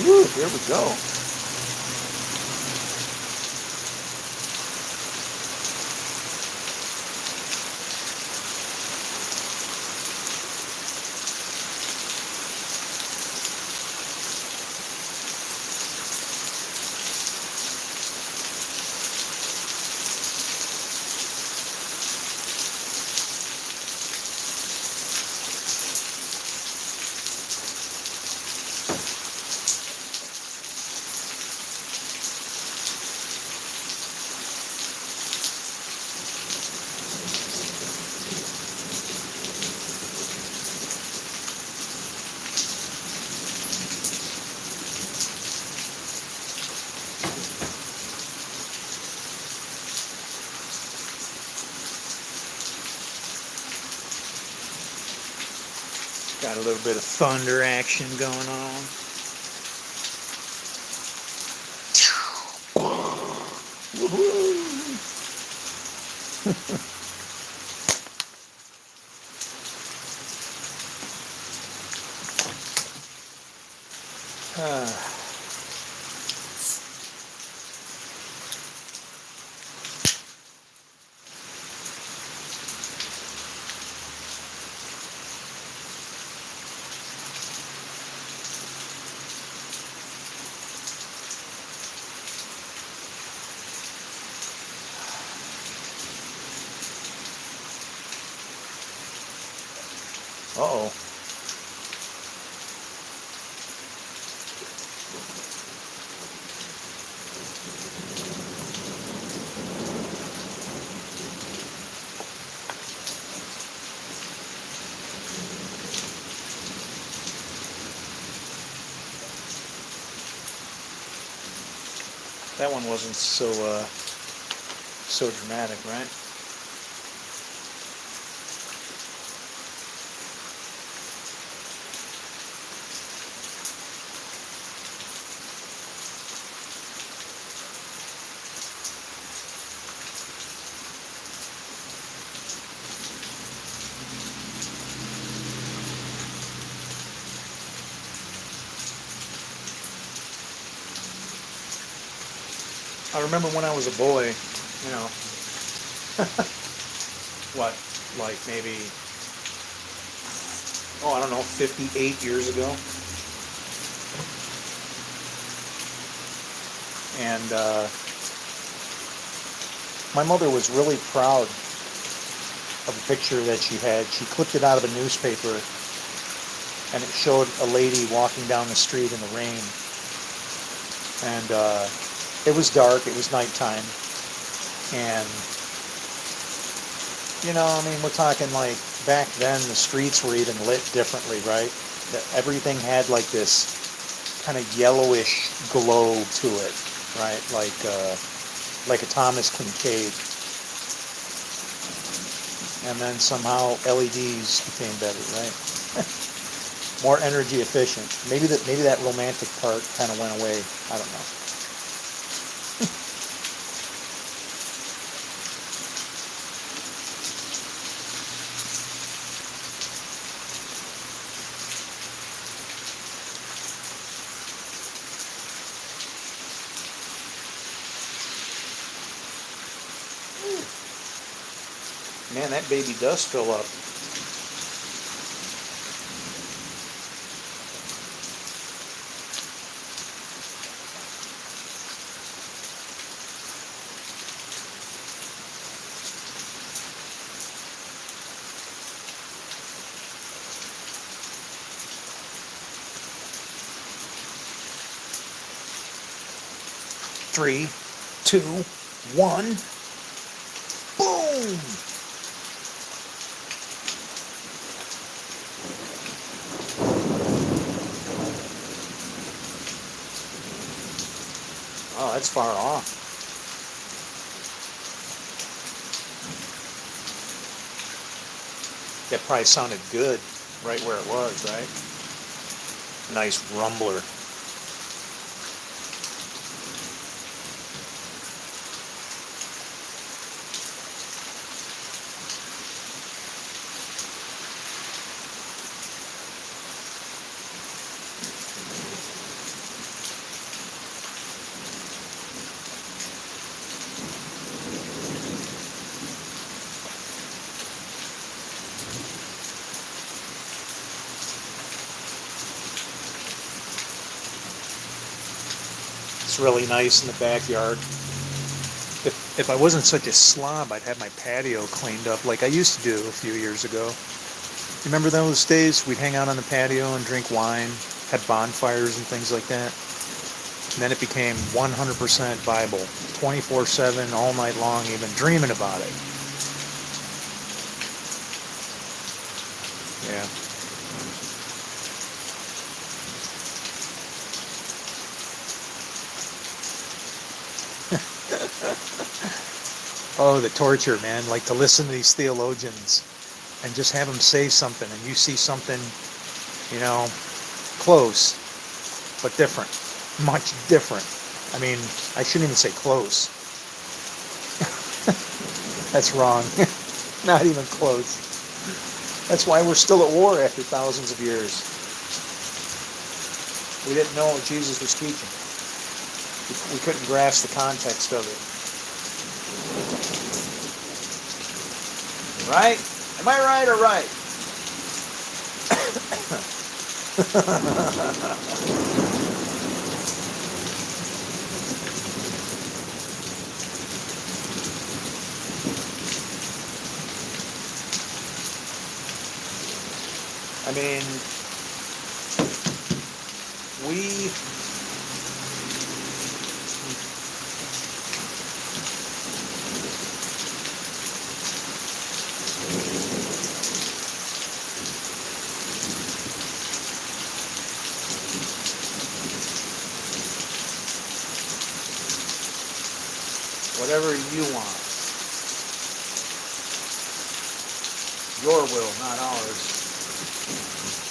Woo, here we go. Got a little bit of thunder action going on. Uh-oh. That one wasn't so dramatic, right? I remember when I was a boy, you know, what, like maybe, I don't know, 58 years ago. And my mother was really proud of a picture that she had. She clipped it out of a newspaper, and it showed a lady walking down the street in the rain. And it was dark, it was nighttime, and, you know, I mean, we're talking like, back then the streets were even lit differently, right? Everything had like this kind of yellowish glow to it, right? Like a Thomas Kinkade. And then somehow LEDs became better, right? More energy efficient. Maybe that romantic part kind of went away. I don't know. Man, that baby does fill up. Three, two, one. Boom! Oh, that's far off. That probably sounded good right where it was, right? Nice rumbler. looks really nice in the backyard. If I wasn't such a slob, I'd have my patio cleaned up like I used to do a few years ago. You remember those days? We'd hang out on the patio and drink wine, had bonfires and things like that. And then it became 100% Bible, 24/7, all night long, even dreaming about it. Yeah. Oh, the torture, man. Like to listen to these theologians and just have them say something and you see something, you know, close, but different. Much different. I mean, I shouldn't even say close. That's wrong. Not even close. That's why we're still at war after thousands of years. We didn't know what Jesus was teaching. We couldn't grasp the context of it. Right? Am I right or right? I mean, we whatever you want. Your will, not ours.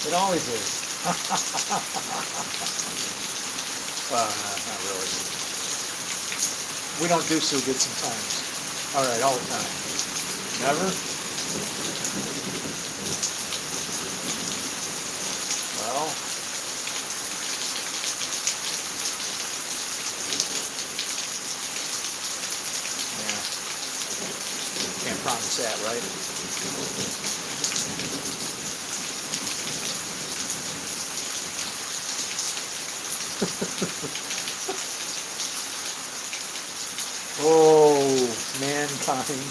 It always is. Well, not really. We don't do so good sometimes. All right, all the time. Never? Well, yeah. Can't promise that, right? Oh, mankind.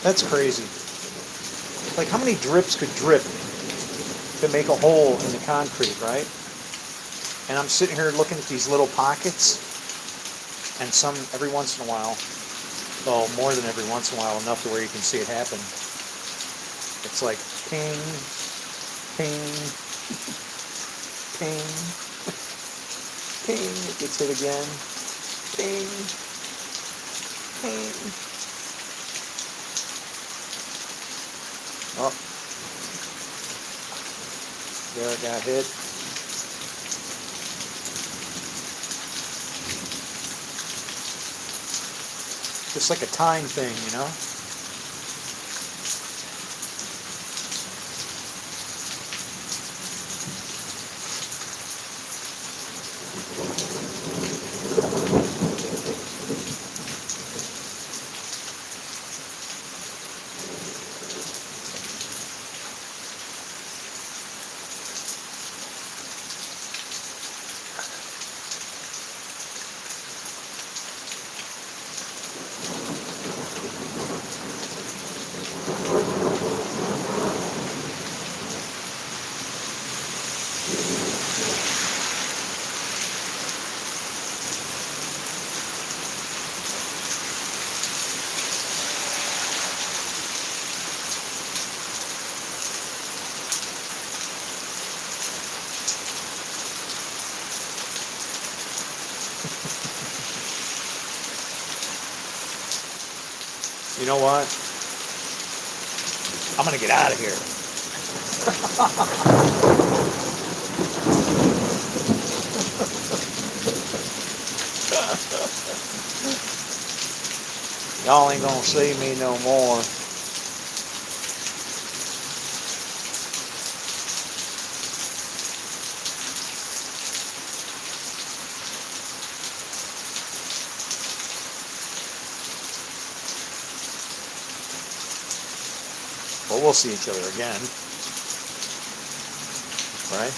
That's crazy. Like how many drips could drip to make a hole in the concrete, right? And I'm sitting here looking at these little pockets, and some every once in a while, well, more than every once in a while, enough to where you can see it happen. It's like ping, ping, ping, ping. It gets hit again. Ping, ping. Oh, there it got hit. Just like a time thing, you know? You know what? I'm gonna get out of here. Y'all ain't gonna see me no more. But we'll see each other again. Right?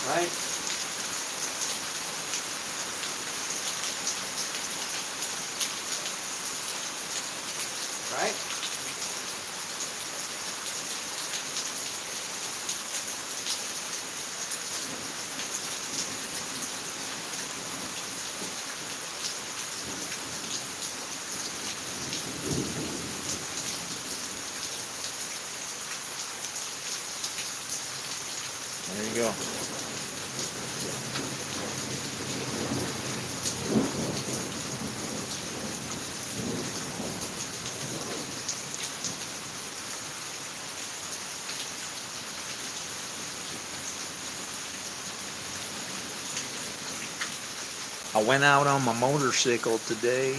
Right? Right? There you go. I went out on my motorcycle today.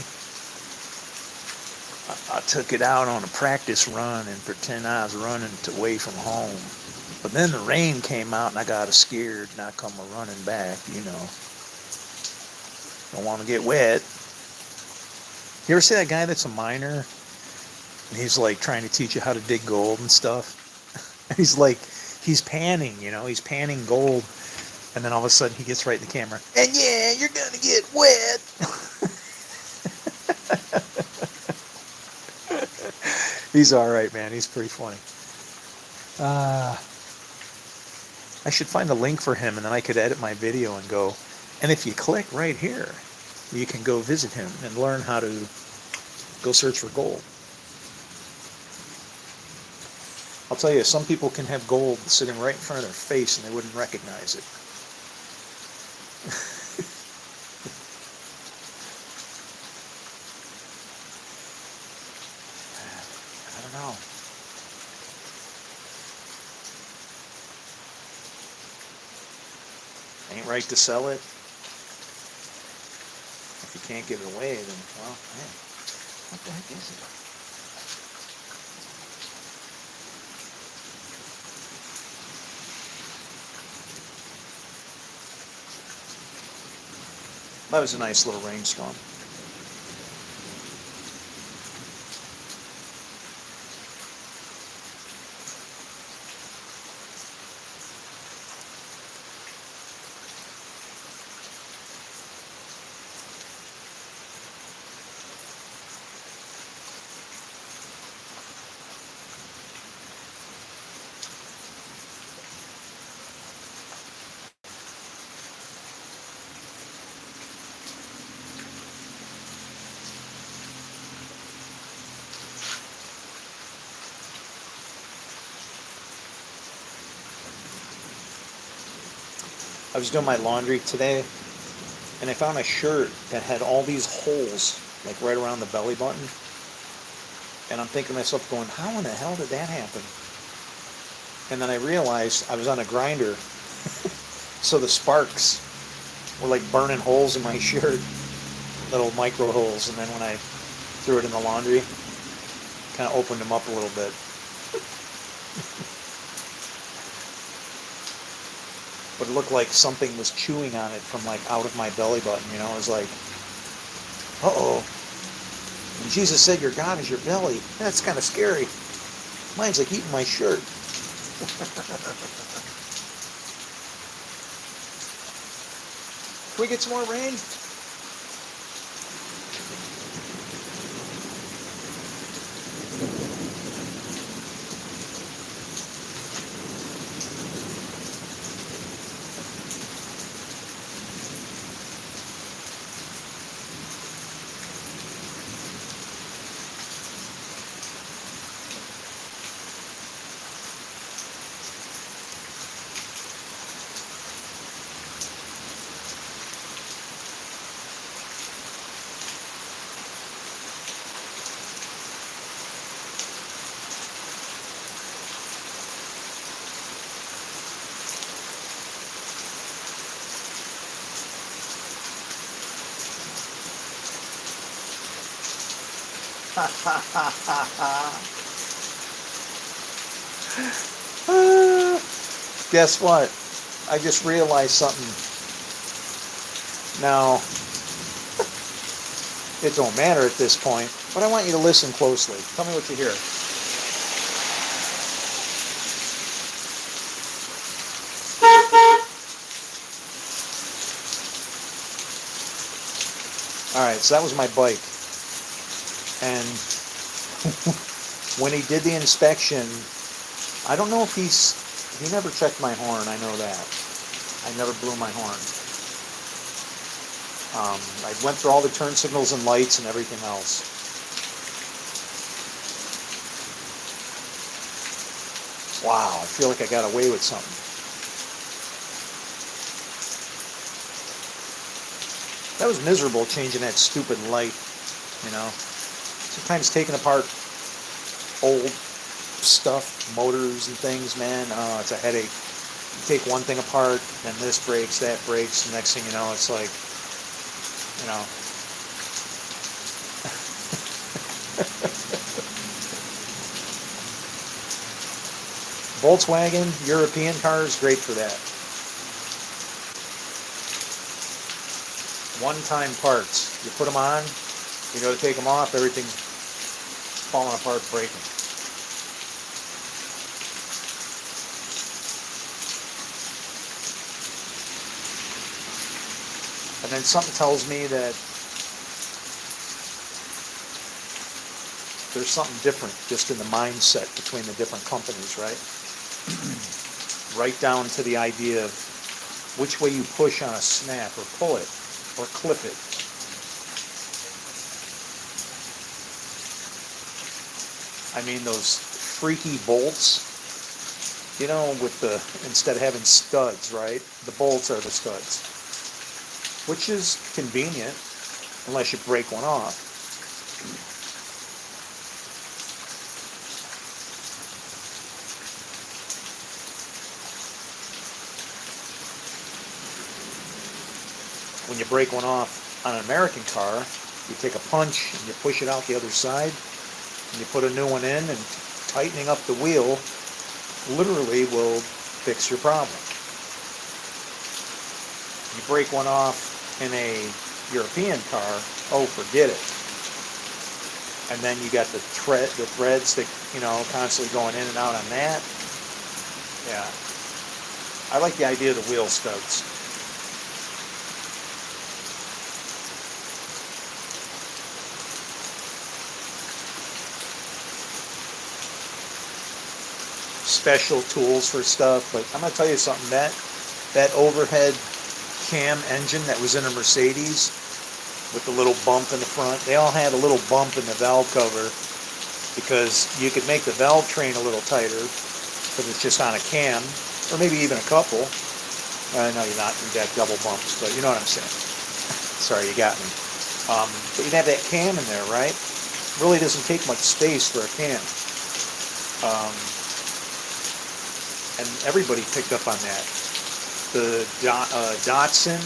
I took it out on a practice run and pretend I was running away from home. But then the rain came out and I got scared and I come running back, you know. Don't want to get wet. You ever see that guy that's a miner? And he's like trying to teach you how to dig gold and stuff. He's like, he's panning, you know, he's panning gold. And then all of a sudden he gets right in the camera. And yeah, you're going to get wet. He's all right, man. He's pretty funny. I should find a link for him and then I could edit my video and go, and if you click right here, you can go visit him and learn how to go search for gold. I'll tell you, some people can have gold sitting right in front of their face and they wouldn't recognize it. I don't know. Ain't right to sell it. If you can't give it away, then, well, man, what the heck is it? That was a nice little rainstorm. I was doing my laundry today, and I found a shirt that had all these holes, like right around the belly button. And I'm thinking to myself, going, how in the hell did that happen? And then I realized I was on a grinder, so the sparks were like burning holes in my shirt, little micro holes. And then when I threw it in the laundry, kind of opened them up a little bit. But it looked like something was chewing on it from like out of my belly button, you know. It was like, uh-oh. And Jesus said your God is your belly. That's kind of scary. Mine's like eating my shirt. Can we get some more rain? Guess what? I just realized something. Now, it don't matter at this point, but I want you to listen closely. Tell me what you hear. Alright, so that was my bike. And when he did the inspection, I don't know if he never checked my horn, I know that. I never blew my horn. I went through all the turn signals and lights and everything else. Wow, I feel like I got away with something. That was miserable changing that stupid light, you know. Sometimes taking apart old stuff, motors and things, man, it's a headache. You take one thing apart, then this breaks, that breaks, the next thing you know, it's like, you know. Volkswagen, European cars, great for that. One-time parts. You put them on, you go to take them off, everything's falling apart, breaking. And then something tells me that there's something different just in the mindset between the different companies, right? Right down to the idea of which way you push on a snap or pull it or clip it. I mean, those freaky bolts, you know, with the, instead of having studs, right? The bolts are the studs, which is convenient unless you break one off. When you break one off on an American car, you take a punch and you push it out the other side, and you put a new one in, and tightening up the wheel literally will fix your problem. You break one off in a European car, oh, forget it. And then you got the threads that, you know, constantly going in and out on that. Yeah. I like the idea of the wheel studs. Special tools for stuff, but I'm going to tell you something, that overhead cam engine that was in a Mercedes with the little bump in the front, they all had a little bump in the valve cover because you could make the valve train a little tighter because it's just on a cam, or maybe even a couple. I know you're not, you got double bumps, but you know what I'm saying. Sorry, you got me. But you'd have that cam in there, right? Really doesn't take much space for a cam. And everybody picked up on that. The Datsun,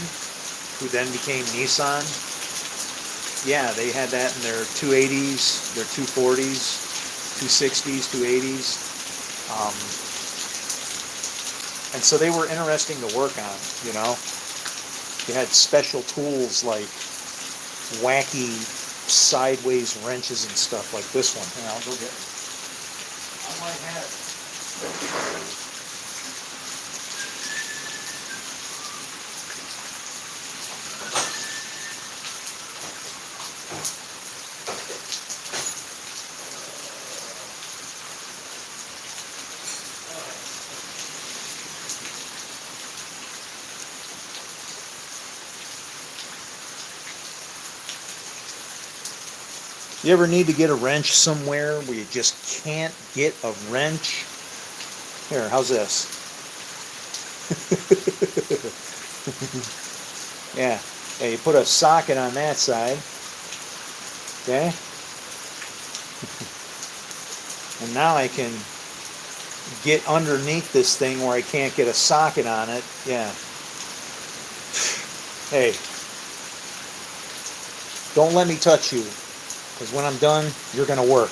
who then became Nissan, yeah, they had that in their 280s, their 240s, 260s, 280s. And so they were interesting to work on, you know. You had special tools like wacky sideways wrenches and stuff like this one. Here, I'll go get it. I might have it. You ever need to get a wrench somewhere where you just can't get a wrench? Here, how's this? Yeah, you put a socket on that side. Okay? And now I can get underneath this thing where I can't get a socket on it. Yeah. Hey, don't let me touch you. Because when I'm done, you're going to work.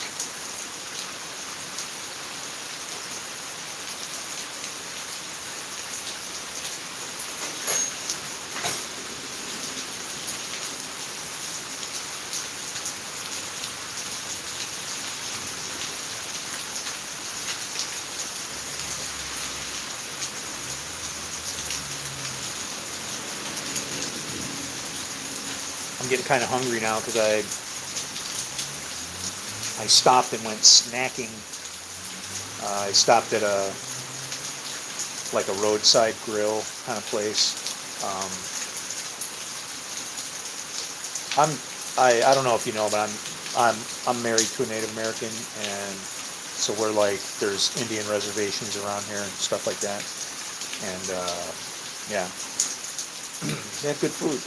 I'm getting kind of hungry now because I stopped and went snacking. I stopped at a roadside grill kind of place. I don't know if you know, but I'm married to a Native American, and so we're like, there's Indian reservations around here and stuff like that. And yeah, they have good food.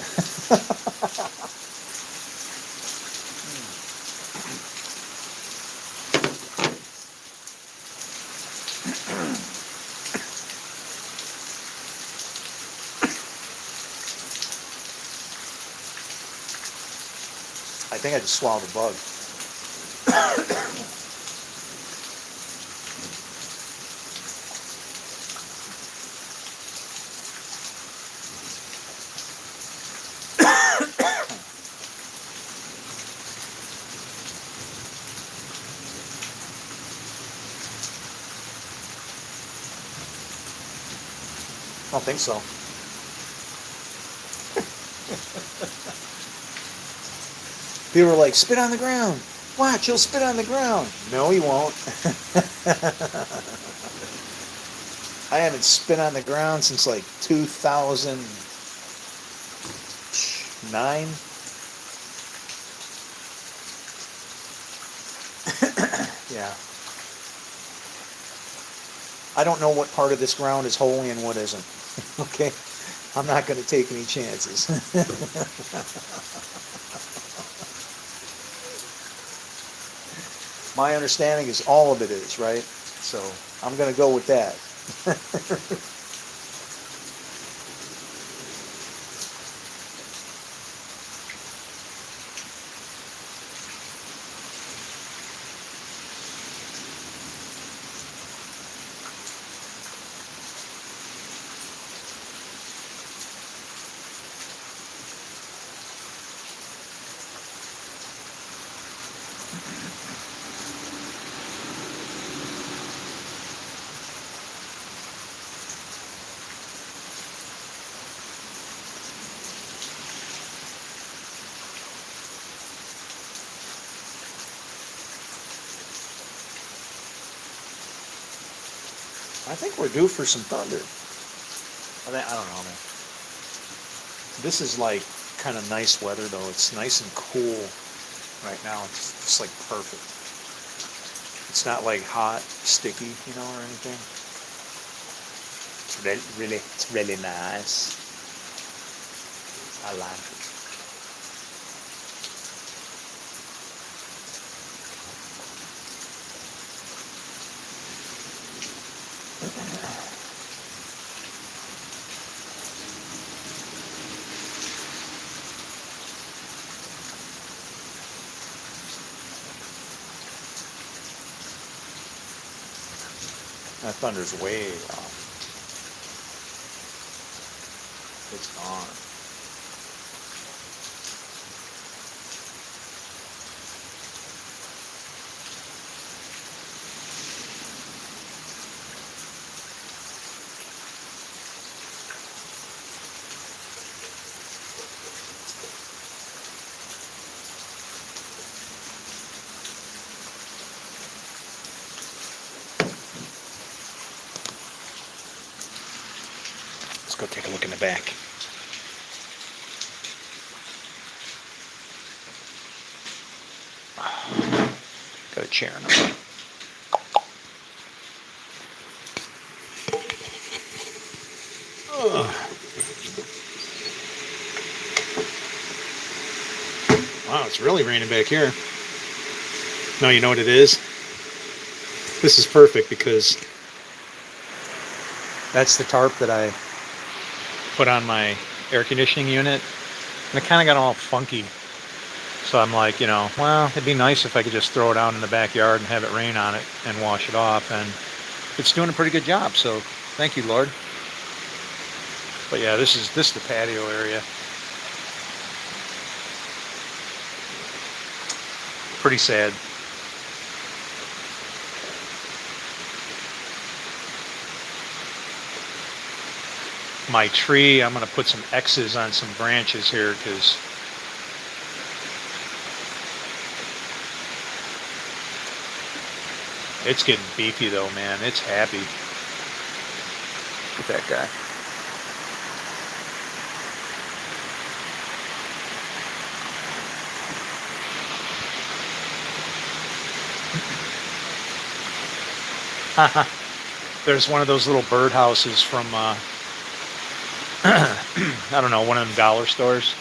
I think I just swallowed a bug. I don't think so. People were like, spit on the ground. Watch, he'll spit on the ground. No, he won't. I haven't spit on the ground since like 2009. Yeah. I don't know what part of this ground is holy and what isn't. Okay? I'm not going to take any chances. My understanding is all of it is, right? So I'm going to go with that. I think we're due for some thunder. I don't know, man. This is like kind of nice weather, though. It's nice and cool right now. It's just like perfect. It's not like hot, sticky, or anything. It's really nice. I like it. That thunder's way off. It's gone. Let's go take a look in the back. Got a chair in the front. Wow, it's really raining back here. No, you know what it is? This is perfect because that's the tarp that I put on my air conditioning unit. And it kind of got all funky. So I'm like, well, it'd be nice if I could just throw it out in the backyard and have it rain on it and wash it off. And it's doing a pretty good job. So thank you, Lord. But yeah, this is the patio area. Pretty sad. My tree, I'm going to put some X's on some branches here because it's getting beefy though, man. It's happy. Look at that guy. There's one of those little bird houses from, I don't know, one of them dollar stores.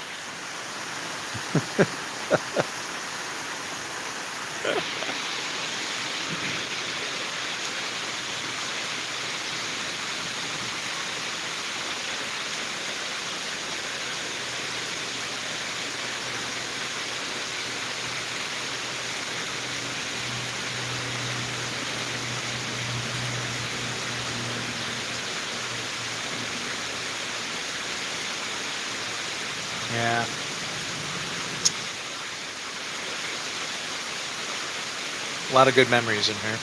Yeah. A lot of good memories in here.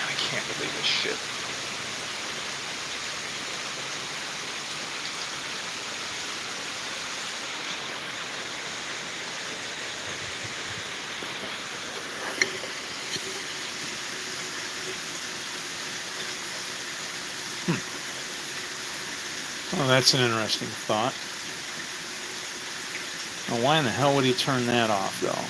I can't believe this shit. Well, that's an interesting thought. Now, why in the hell would he turn that off, though?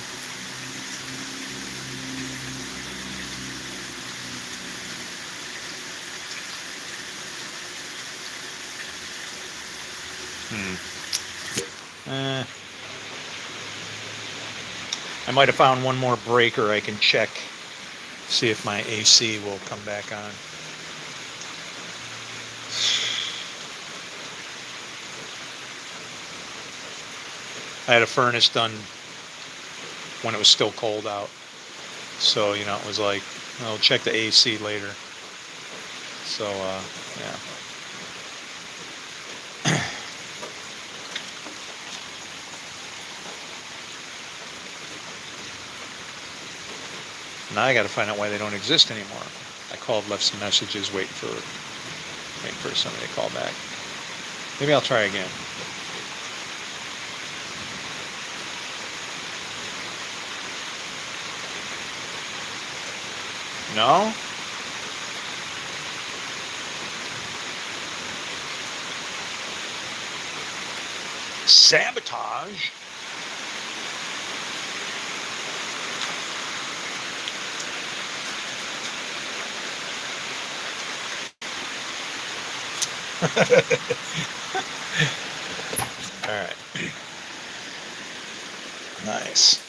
I might have found one more breaker I can check, see if my AC will come back on. I had a furnace done when it was still cold out. So, it was like, I'll check the AC later. So, yeah. Now I got to find out why they don't exist anymore. I called, left some messages, waiting for somebody to call back. Maybe I'll try again. No? Sabotage? All right. Nice.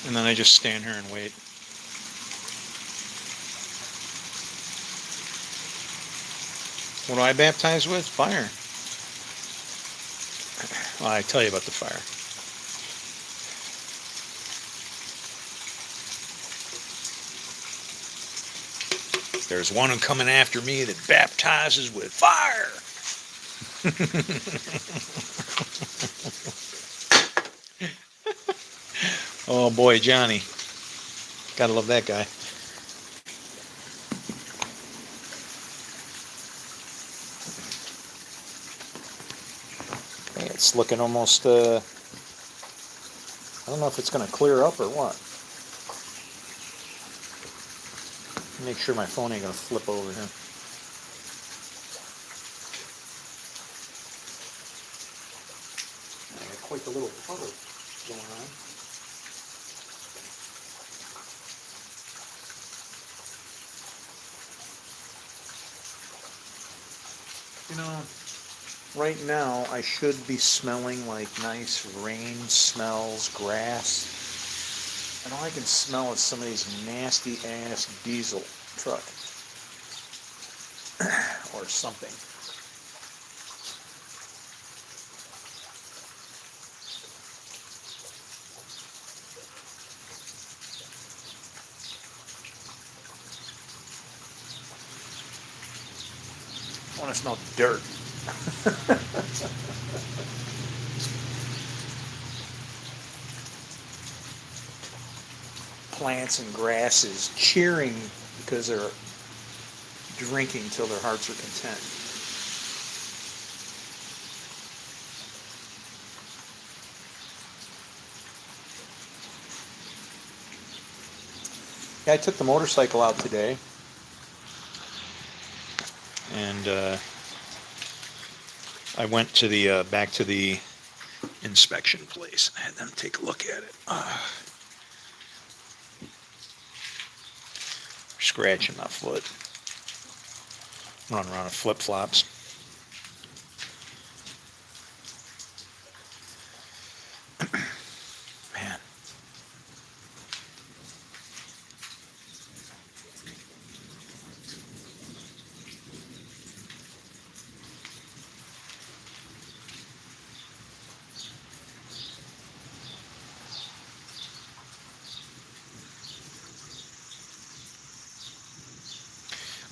And then I just stand here and wait. What do I baptize with? Fire. Well, I tell you about the fire. There's one coming after me that baptizes with fire. Oh boy, Johnny. Gotta love that guy. Hey, it's looking almost, I don't know if it's going to clear up or what. Make sure my phone ain't going to flip over here. I got quite the little puddle going on. You know, right now I should be smelling like nice rain smells, grass. And all I can smell is some of these nasty ass diesel truck or something. I want to smell dirt. Plants and grasses cheering because they're drinking till their hearts are content. Yeah, I took the motorcycle out today, and I went to the back to the inspection place. I had them take a look at it. Scratching my foot. Running around in flip-flops. Man.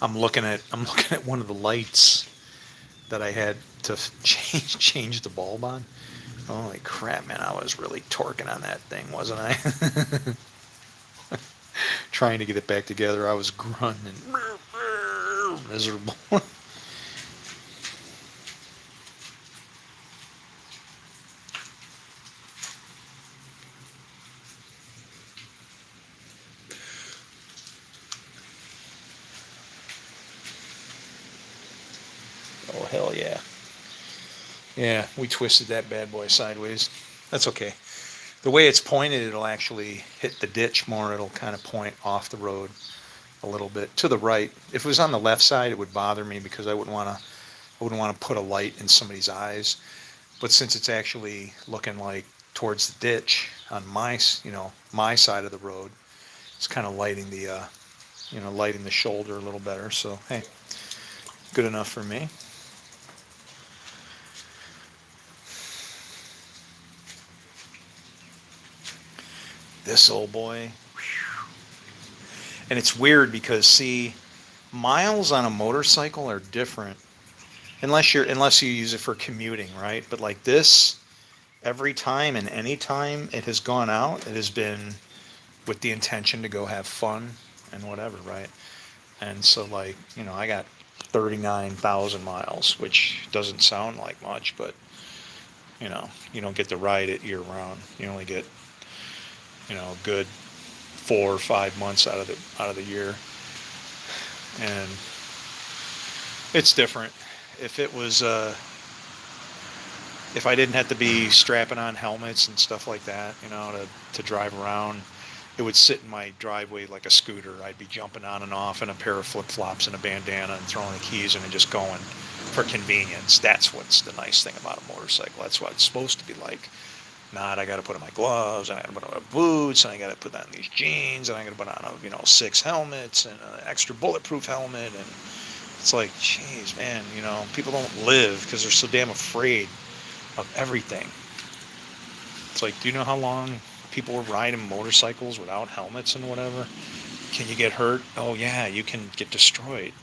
I'm looking at one of the lights that I had to change the bulb on. Holy crap, man! I was really torquing on that thing, wasn't I? Trying to get it back together. I was grunting, miserable. Oh hell yeah! Yeah, we twisted that bad boy sideways. That's okay. The way it's pointed, it'll actually hit the ditch more. It'll kind of point off the road a little bit to the right. If it was on the left side, it would bother me because I wouldn't want to put a light in somebody's eyes. But since it's actually looking like towards the ditch on my side of the road, it's kind of lighting the shoulder a little better. So hey, good enough for me. This old boy. And it's weird because see, miles on a motorcycle are different unless you use it for commuting, right? But like this, every time and any time it has gone out, it has been with the intention to go have fun and whatever, right? And so like, I got 39,000 miles, which doesn't sound like much, but you don't get to ride it year round. You only get, a good 4 or 5 months out of the year. And it's different. If I didn't have to be strapping on helmets and stuff like that, to drive around, it would sit in my driveway like a scooter. I'd be jumping on and off in a pair of flip-flops and a bandana and throwing the keys in and just going for convenience. That's what's the nice thing about a motorcycle. That's what it's supposed to be like. Not I got to put on my gloves, and I got to put on my boots, and I got to put on these jeans, and I got to put on 6 helmets and an extra bulletproof helmet, and it's like, geez, man, people don't live because they're so damn afraid of everything. It's like, do you know how long people were riding motorcycles without helmets and whatever? Can you get hurt? Oh yeah, you can get destroyed.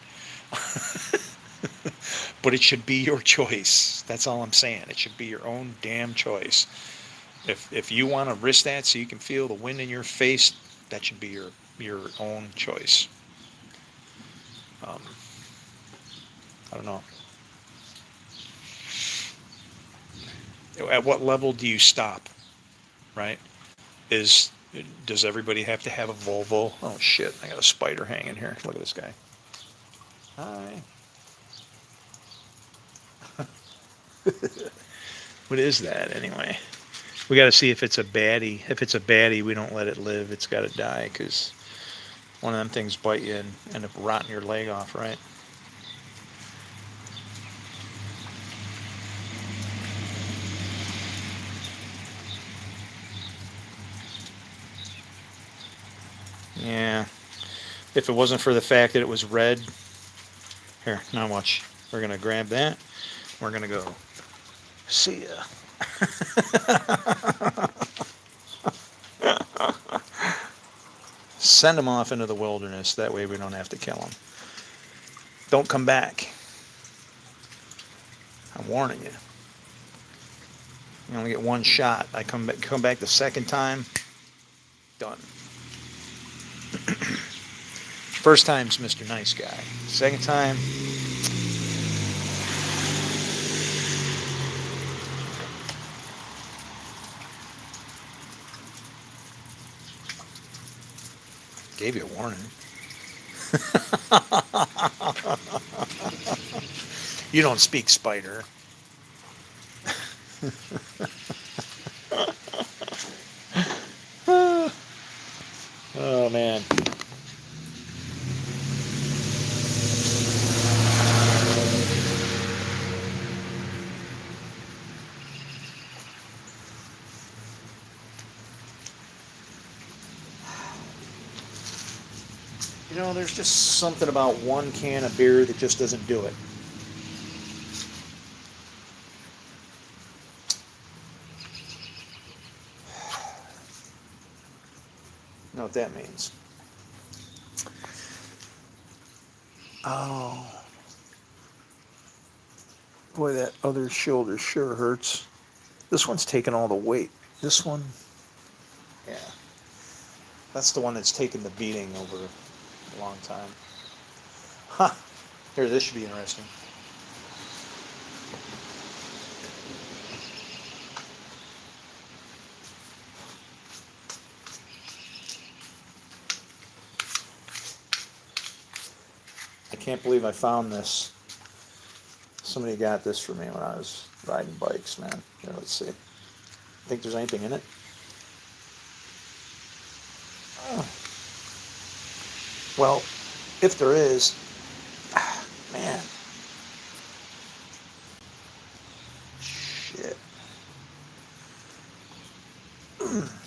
But it should be your choice. That's all I'm saying. It should be your own damn choice. If you want to risk that so you can feel the wind in your face, that should be your own choice. Um, I don't know. At what level do you stop? Right? Is does everybody have to have a Volvo? Oh shit! I got a spider hanging here. Look at this guy. Hi. What is that anyway? We got to see if it's a baddie. If it's a baddie, we don't let it live. It's got to die because one of them things bite you and end up rotting your leg off, right? Yeah. If it wasn't for the fact that it was red, here, now watch. We're gonna grab that. We're gonna go. See ya. Send them off into the wilderness. That way we don't have to kill them. Don't come back. I'm warning you. You only get one shot. I come back the second time. Done. First time's Mr. Nice Guy. Second time. Gave you a warning. You don't speak spider. Oh man. You know, there's just something about one can of beer that just doesn't do it. You know what that means? Oh. Boy, that other shoulder sure hurts. This one's taking all the weight. This one, yeah. That's the one that's taken the beating over a long time. Huh. Here, this should be interesting. I can't believe I found this. Somebody got this for me when I was riding bikes, man. Here, let's see. Think there's anything in it? Oh. Well, if there is, man. Shit.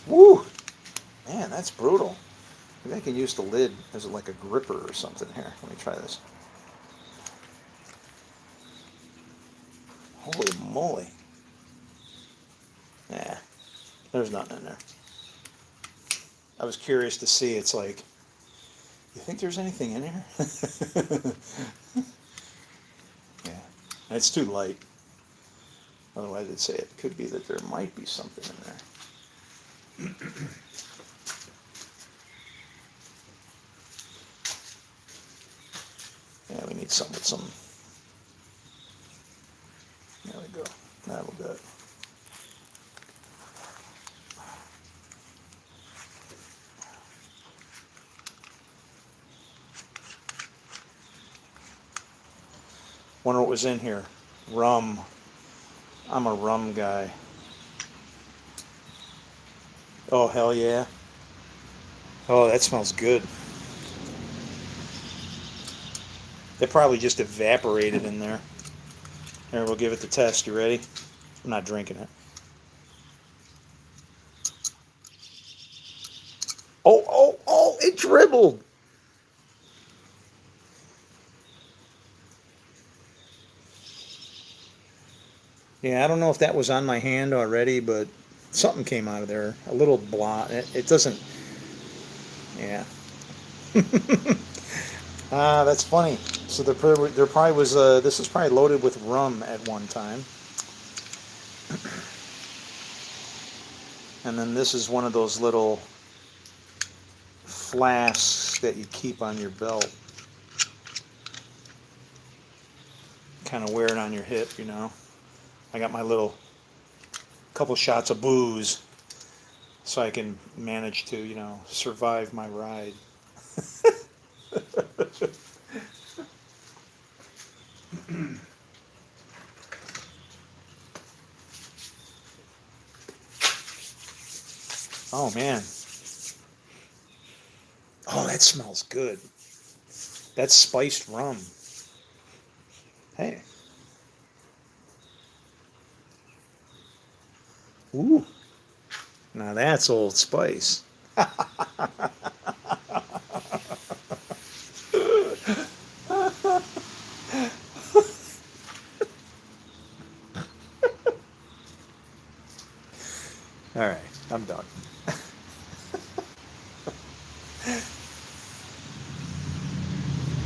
Woo! Man, that's brutal. Maybe I can use the lid as like a gripper or something. Here, let me try this. Holy moly. Yeah, there's nothing in there. I was curious to see. It's like, you think there's anything in here? Yeah, and it's too light. Otherwise, I'd say it could be that there might be something in there. Yeah, we need something with some. There we go. That'll do it. Wonder what was in here. Rum. I'm a rum guy. Oh, hell yeah. Oh, that smells good. They probably just evaporated in there. Here, we'll give it the test. You ready? I'm not drinking it. Oh, oh, oh, it dribbled. Yeah, I don't know if that was on my hand already, but something came out of there. A little blot. It doesn't. Yeah. Ah, that's funny. So there probably was this was probably loaded with rum at one time, and then this is one of those little flasks that you keep on your belt, kind of wear it on your hip, you know. I got my little couple shots of booze so I can manage to, you know, survive my ride. Oh man. Oh, that smells good. That's spiced rum. Hey. Ooh. Now that's Old Spice. All right, I'm done.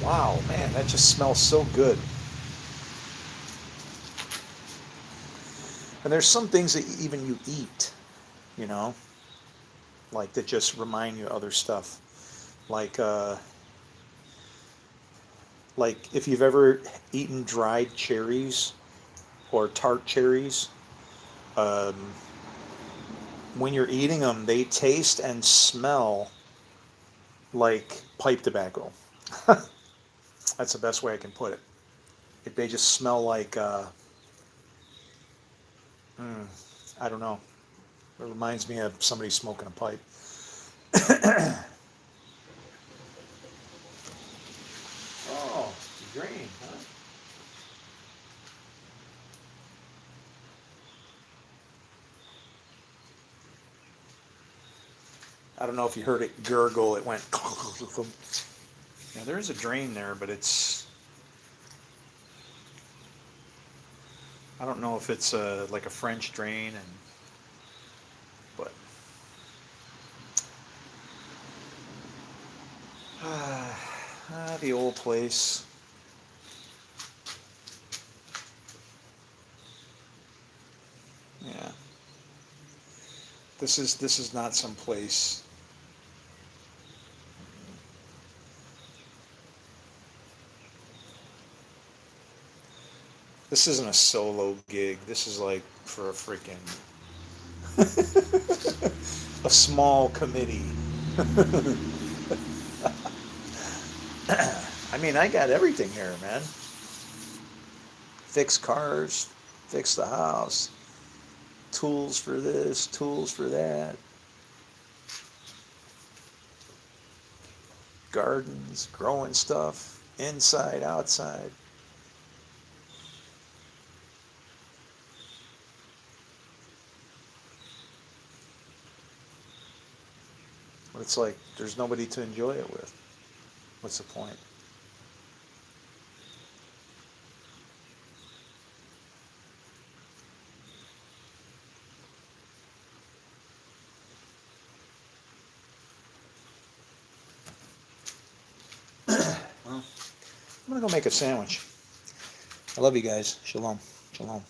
Wow, man, that just smells so good. And there's some things that even you eat, you know, like that just remind you of other stuff. Like like if you've ever eaten dried cherries or tart cherries, um, when you're eating them, they taste and smell like pipe tobacco. That's the best way I can put it. They just smell like, mm, I don't know. It reminds me of somebody smoking a pipe. Oh, green, huh? I don't know if you heard it gurgle. It went. Yeah, there is a drain there, but it's. I don't know if it's like a French drain, and but the old place. Yeah, this is not some place. This isn't a solo gig. This is like for a freaking a small committee. I mean, I got everything here, man. Fix cars, fix the house, tools for this, tools for that, gardens, growing stuff, inside, outside. But it's like there's nobody to enjoy it with. What's the point? Well, I'm gonna go make a sandwich. I love you guys. Shalom. Shalom.